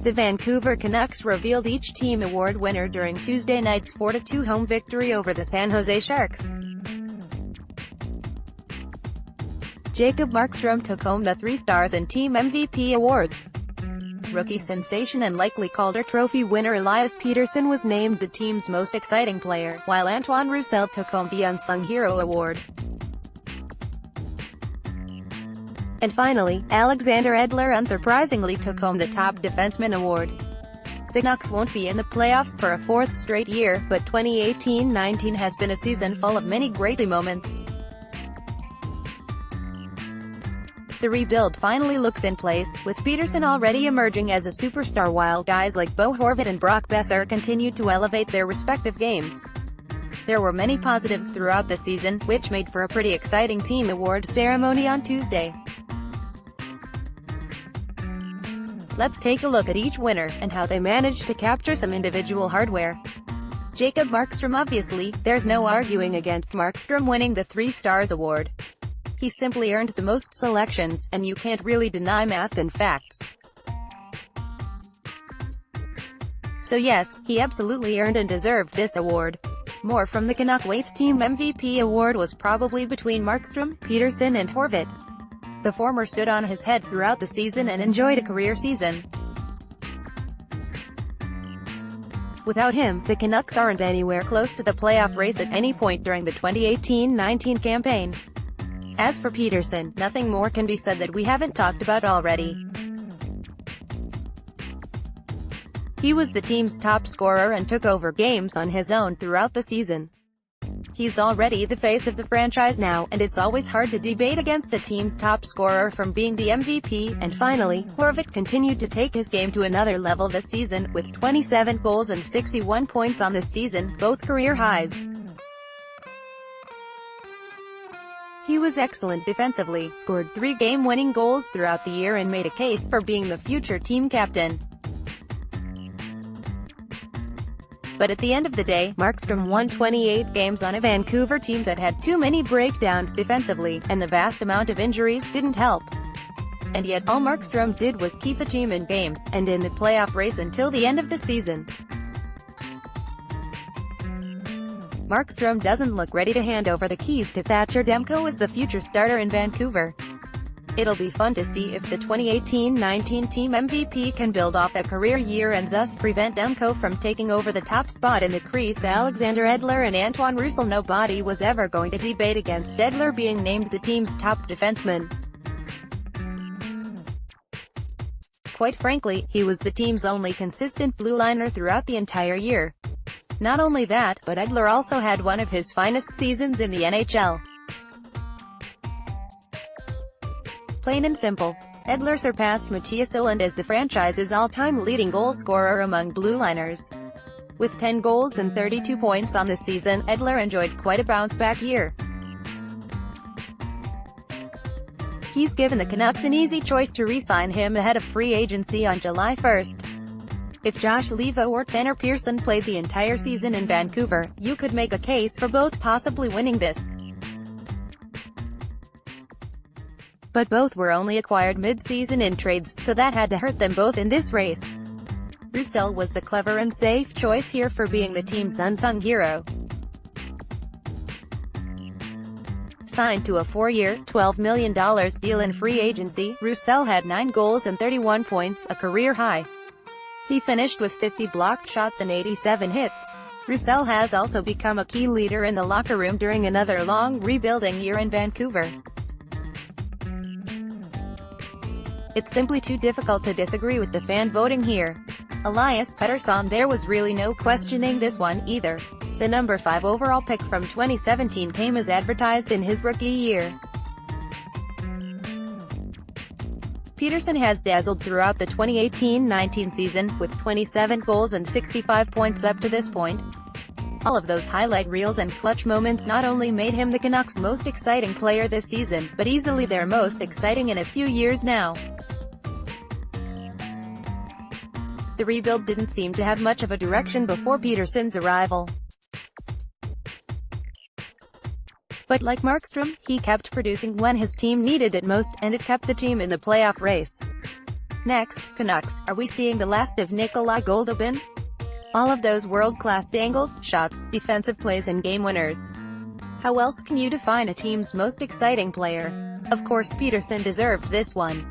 The Vancouver Canucks revealed each team award winner during Tuesday night's 4-2 home victory over the San Jose Sharks. Jacob Markstrom took home the 3 Stars and Team MVP awards. Rookie sensation and likely Calder Trophy winner Elias Pettersson was named the team's most exciting player, while Antoine Roussel took home the Unsung Hero award. And finally, Alexander Edler unsurprisingly took home the Top Defenceman award. The Canucks won't be in the playoffs for a 4th straight year, but 2018-19 has been a season full of many great moments. The rebuild finally looks in place, with Pettersson already emerging as a superstar while guys like Bo Horvat and Brock Besser continued to elevate their respective games. There were many positives throughout the season, which made for a pretty exciting team award ceremony on Tuesday. Let's take a look at each winner, and how they managed to capture some individual hardware. Jacob Markstrom. Obviously, there's no arguing against Markstrom winning the 3 Stars award. He simply earned the most selections, and you can't really deny math and facts. So yes, he absolutely earned and deserved this award. More from the Canuck Team MVP award was probably between Markstrom, Pettersson and Horvat. The former stood on his head throughout the season and enjoyed a career season. Without him, the Canucks aren't anywhere close to the playoff race at any point during the 2018-19 campaign. As for Pettersson, nothing more can be said that we haven't talked about already. He was the team's top scorer and took over games on his own throughout the season. He's already the face of the franchise now, and it's always hard to debate against a team's top scorer from being the MVP. And finally, Horvat continued to take his game to another level this season, with 27 goals and 61 points on this season, both career highs. He was excellent defensively, scored 3 game-winning goals throughout the year and made a case for being the future team captain. But at the end of the day, Markstrom won 28 games on a Vancouver team that had too many breakdowns defensively, and the vast amount of injuries didn't help. And yet, all Markstrom did was keep the team in games, and in the playoff race until the end of the season. Markstrom doesn't look ready to hand over the keys to Thatcher Demko as the future starter in Vancouver. It'll be fun to see if the 2018-19 team MVP can build off a career year and thus prevent Demko from taking over the top spot in the crease. Alexander Edler and Antoine Roussel. Nobody was ever going to debate against Edler being named the team's top defenseman. Quite frankly, he was the team's only consistent blue liner throughout the entire year. Not only that, but Edler also had one of his finest seasons in the NHL. Plain and simple. Edler surpassed Mattias Ohlund as the franchise's all-time leading goal scorer among blue liners. With 10 goals and 32 points on the season, Edler enjoyed quite a bounce-back year. He's given the Canucks an easy choice to re-sign him ahead of free agency on July 1st. If Josh Leivo or Tanner Pearson played the entire season in Vancouver, you could make a case for both possibly winning this. But both were only acquired mid-season in trades, so that had to hurt them both in this race. Roussel was the clever and safe choice here for being the team's unsung hero. Signed to a 4-year, $12 million deal in free agency, Roussel had 9 goals and 31 points, a career high. He finished with 50 blocked shots and 87 hits. Roussel has also become a key leader in the locker room during another long rebuilding year in Vancouver. It's simply too difficult to disagree with the fan voting here. Elias Pettersson. There was really no questioning this one, either. The number 5 overall pick from 2017 came as advertised in his rookie year. Pettersson has dazzled throughout the 2018-19 season, with 27 goals and 65 points up to this point. All of those highlight reels and clutch moments not only made him the Canucks' most exciting player this season, but easily their most exciting in a few years now. The rebuild didn't seem to have much of a direction before Pettersson's arrival. But like Markstrom, he kept producing when his team needed it most, and it kept the team in the playoff race. Next, Canucks. Are we seeing the last of Nikolai Goldobin? All of those world-class angles, shots, defensive plays and game winners. How else can you define a team's most exciting player? Of course Pettersson deserved this one.